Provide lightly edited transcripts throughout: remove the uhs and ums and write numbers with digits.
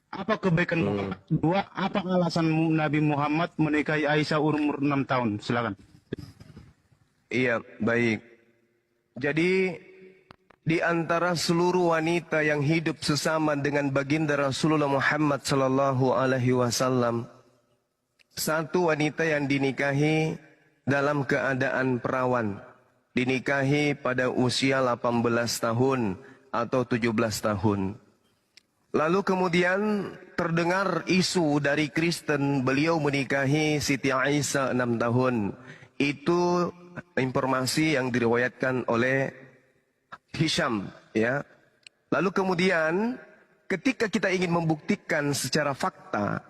Apa kebaikan Muhammad? Dua, apa alasan Nabi Muhammad menikahi Aisyah umur 6 tahun? Silakan. Iya, baik. Jadi di antara seluruh wanita yang hidup sesama dengan baginda Rasulullah Muhammad sallallahu alaihi wasallam, satu wanita yang dinikahi dalam keadaan perawan, dinikahi pada usia 18 tahun atau 17 tahun. Lalu kemudian terdengar isu dari Kristen, beliau menikahi Siti Aisyah 6 tahun. Itu informasi yang diriwayatkan oleh Hisham, ya. Lalu kemudian ketika kita ingin membuktikan secara fakta,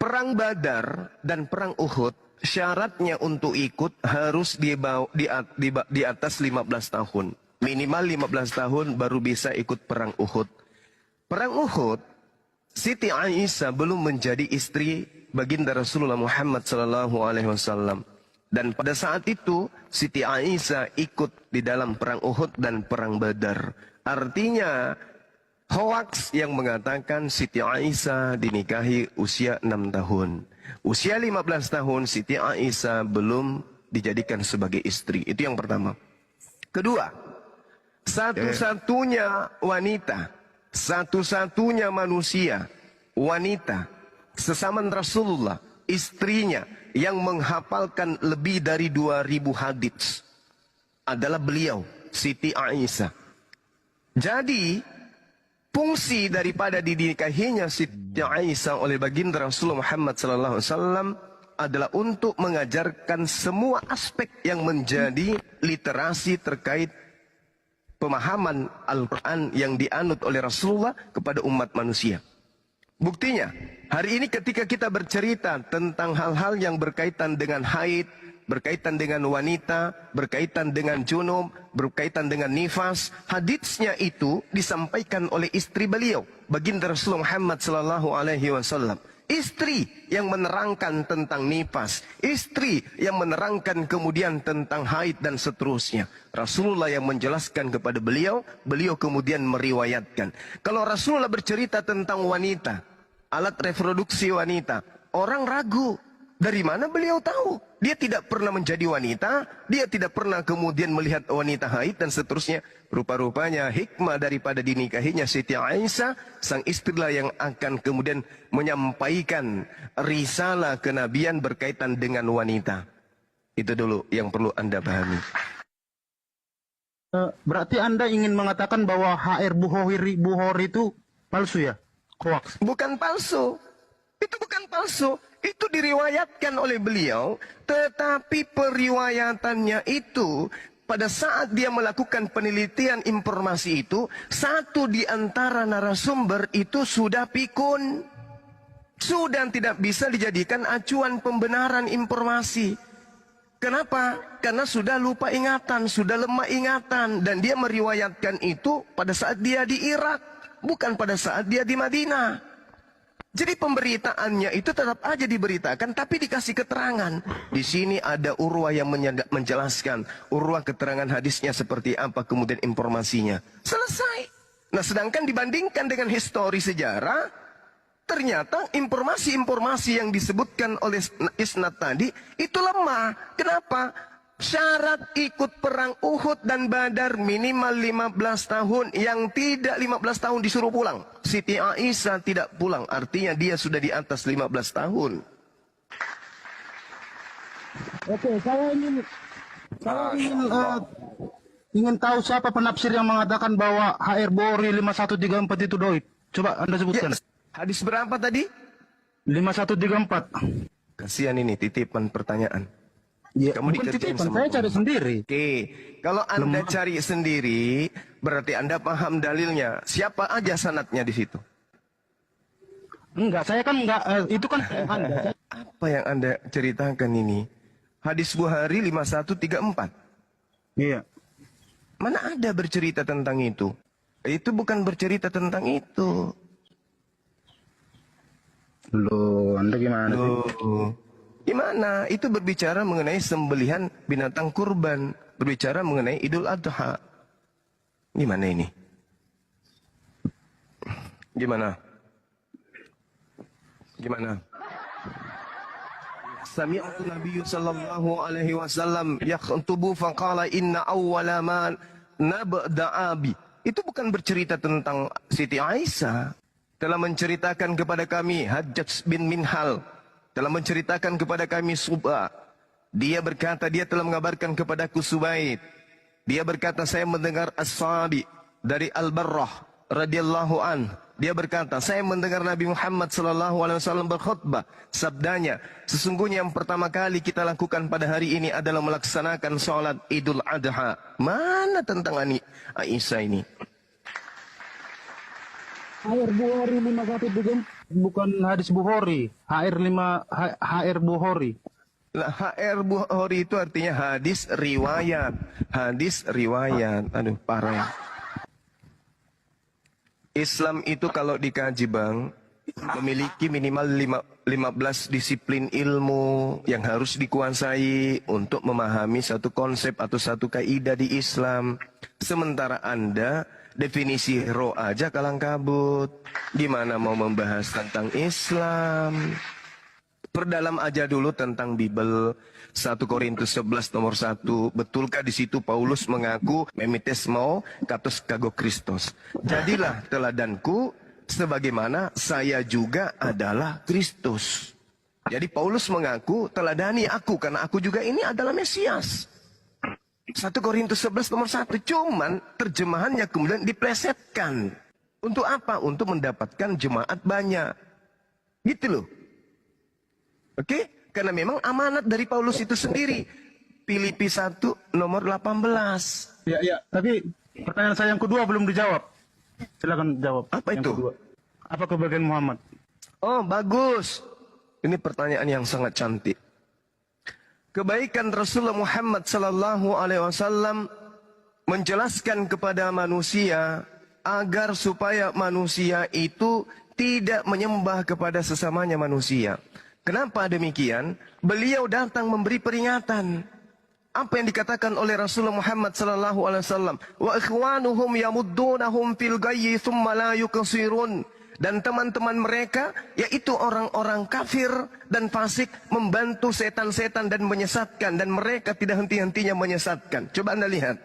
perang Badar dan perang Uhud syaratnya untuk ikut harus di atas 15 tahun. Minimal 15 tahun baru bisa ikut perang Uhud. Perang Uhud, Siti Aisyah belum menjadi istri baginda Rasulullah Muhammad SAW. Dan pada saat itu, Siti Aisyah ikut di dalam perang Uhud dan perang Badar. Artinya, hoaks yang mengatakan Siti Aisyah dinikahi usia 6 tahun. Usia 15 tahun, Siti Aisyah belum dijadikan sebagai istri. Itu yang pertama. Kedua, satu-satunya wanita, satu-satunya manusia, wanita, sesama Rasulullah, istrinya, yang menghafalkan lebih dari 2000 hadits adalah beliau, Siti Aisyah. Jadi, fungsi daripada dinikahinya Siti Aisyah oleh baginda Rasulullah Muhammad SAW adalah untuk mengajarkan semua aspek yang menjadi literasi terkait pemahaman Al-Quran yang dianut oleh Rasulullah kepada umat manusia. Buktinya, hari ini ketika kita bercerita tentang hal-hal yang berkaitan dengan haid, berkaitan dengan wanita, berkaitan dengan junub, berkaitan dengan nifas, haditsnya itu disampaikan oleh istri beliau, baginda Rasulullah Muhammad SAW. Istri yang menerangkan tentang nifas, istri yang menerangkan kemudian tentang haid dan seterusnya. Rasulullah yang menjelaskan kepada beliau, beliau kemudian meriwayatkan. Kalau Rasulullah bercerita tentang wanita, alat reproduksi wanita, orang ragu. Dari mana beliau tahu? Dia tidak pernah menjadi wanita, dia tidak pernah kemudian melihat wanita haid dan seterusnya. Rupa-rupanya hikmah daripada dinikahinya Siti Aisyah, sang istrilah yang akan kemudian menyampaikan risalah kenabian berkaitan dengan wanita. Itu dulu yang perlu Anda pahami. Berarti Anda ingin mengatakan bahwa HR Bukhari itu palsu ya? Hoax. Bukan palsu. Itu bukan palsu. Itu diriwayatkan oleh beliau, tetapi periwayatannya itu pada saat dia melakukan penelitian informasi itu, satu di antara narasumber itu sudah pikun, sudah tidak bisa dijadikan acuan pembenaran informasi. Kenapa? Karena sudah lupa ingatan, sudah lemah ingatan, dan dia meriwayatkan itu pada saat dia di Irak, bukan pada saat dia di Madinah. Jadi pemberitaannya itu tetap aja diberitakan, tapi dikasih keterangan. Di sini ada Urwah yang menjelaskan, Urwah keterangan hadisnya seperti apa, kemudian informasinya. Selesai. Nah, sedangkan dibandingkan dengan histori sejarah, ternyata informasi-informasi yang disebutkan oleh isnad tadi, itu lemah. Kenapa? Syarat ikut perang Uhud dan Badar minimal 15 tahun. Yang tidak 15 tahun disuruh pulang. Siti Aisyah tidak pulang. Artinya dia sudah di atas 15 tahun. Oke, saya ingin tahu siapa penafsir yang mengatakan bahwa HR Bukhari 5134 itu doib. Coba Anda sebutkan. Ya, hadis berapa tadi? 5134. Kasihan ini titipan pertanyaan. Ya, Kamu bukan dikerjain titipan, sama saya cari sendiri. Oke, kalau Anda cari sendiri, berarti Anda paham dalilnya. Siapa aja sanatnya di situ? Enggak, saya kan enggak, itu kan Anda. Apa yang Anda ceritakan ini? Hadis Bukhari 5134. Iya. Mana ada bercerita tentang itu? Itu bukan bercerita tentang itu. Loh, Anda gimana sih? Loh. Gimana? Itu berbicara mengenai sembelihan binatang kurban. Berbicara mengenai Idul Adha. Gimana ini? Gimana? Gimana? Sami'tu Nabi sallallahu alaihi wasallam yakhtubu faqala inna awwala ma nabda'a bi. Itu bukan bercerita tentang Siti Aisyah. Telah menceritakan kepada kami Hajjaj bin Minhal. Telah menceritakan kepada kami Sub'a. Dia berkata, dia telah mengabarkan kepadaku Subaid. Dia berkata, saya mendengar As-Sabi dari Al-Barrah radhiyallahu an. Dia berkata, saya mendengar Nabi Muhammad sallallahu alaihi wasallam berkhutbah. Sabdanya, sesungguhnya yang pertama kali kita lakukan pada hari ini adalah melaksanakan sholat Idul Adha. Mana tentang Aisyah ini? HR Bukhari 51 bukan hadis Bukhari. HR Bukhari. Lah, HR Bukhari itu artinya hadis riwayat. Hadis riwayat. Aduh, parah. Islam itu kalau dikaji bang, memiliki minimal 15 disiplin ilmu yang harus dikuasai untuk memahami satu konsep atau satu kaidah di Islam. Sementara Anda definisi roh aja kalang kabut. Gimana mau membahas tentang Islam? Perdalam aja dulu tentang Bible. 1 Korintus 11 nomor 1. Betulkah di situ Paulus mengaku memites mau katus kago Kristus. Jadilah teladanku sebagaimana saya juga adalah Kristus. Jadi Paulus mengaku teladani aku karena aku juga ini adalah Mesias. 1 Korintus 11 nomor 1. Cuman terjemahannya kemudian diplesetkan. Untuk apa? Untuk mendapatkan jemaat banyak. Gitu loh. Oke? Karena memang amanat dari Paulus itu sendiri. Filipi 1 nomor 18. Ya. Tapi pertanyaan saya yang kedua belum dijawab. Silakan jawab. Apa yang itu? Kedua. Apa kebahagiaan Muhammad? Oh, bagus. Ini pertanyaan yang sangat cantik. Kebaikan Rasulullah Muhammad sallallahu alaihi wasallam menjelaskan kepada manusia agar supaya manusia itu tidak menyembah kepada sesamanya manusia. Kenapa demikian? Beliau datang memberi peringatan. Apa yang dikatakan oleh Rasulullah Muhammad sallallahu alaihi wasallam? Wa ikhwanuhum yamuddunahum fil ghayyi thumma la yuqsirun. Dan teman-teman mereka, yaitu orang-orang kafir dan fasik, membantu setan-setan dan menyesatkan. Dan mereka tidak henti-hentinya menyesatkan. Coba Anda lihat.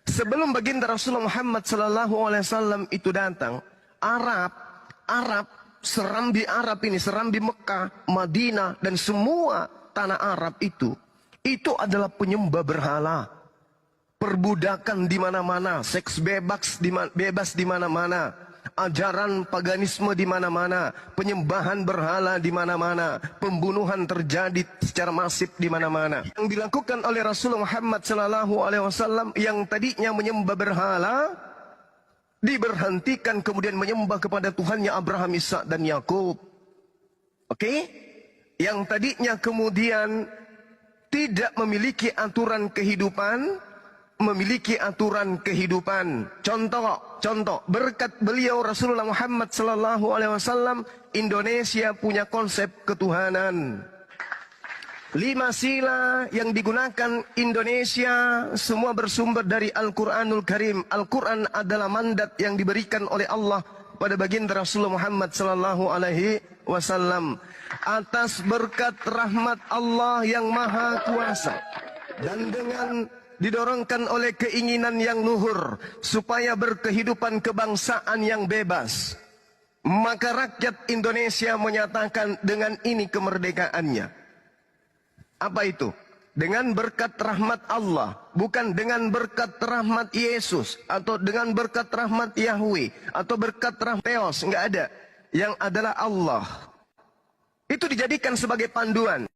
Sebelum baginda Rasulullah Muhammad sallallahu alaihi wasallam itu datang, Arab, serambi Arab ini, serambi Mekah, Madinah, dan semua tanah Arab itu adalah penyembah berhala. Perbudakan di mana-mana, seks bebas di mana-mana, ajaran paganisme di mana-mana, penyembahan berhala di mana-mana, pembunuhan terjadi secara masif di mana-mana. Yang dilakukan oleh Rasulullah Muhammad SAW yang tadinya menyembah berhala, diberhentikan kemudian menyembah kepada Tuhannya Abraham, Ishak dan Yakub. Oke? Yang tadinya kemudian tidak memiliki aturan kehidupan, memiliki aturan kehidupan. Contoh, berkat beliau Rasulullah Muhammad SAW, Indonesia punya konsep ketuhanan. 5 sila yang digunakan Indonesia semua bersumber dari Al-Quranul Karim. Al-Quran adalah mandat yang diberikan oleh Allah pada baginda Rasulullah Muhammad SAW. Atas berkat rahmat Allah yang Maha Kuasa dan dengan didorongkan oleh keinginan yang luhur supaya berkehidupan kebangsaan yang bebas, maka rakyat Indonesia menyatakan dengan ini kemerdekaannya. Apa itu? Dengan berkat rahmat Allah, bukan dengan berkat rahmat Yesus atau dengan berkat rahmat Yahweh atau berkat rahmat Theos, enggak ada. Yang adalah Allah. Itu dijadikan sebagai panduan.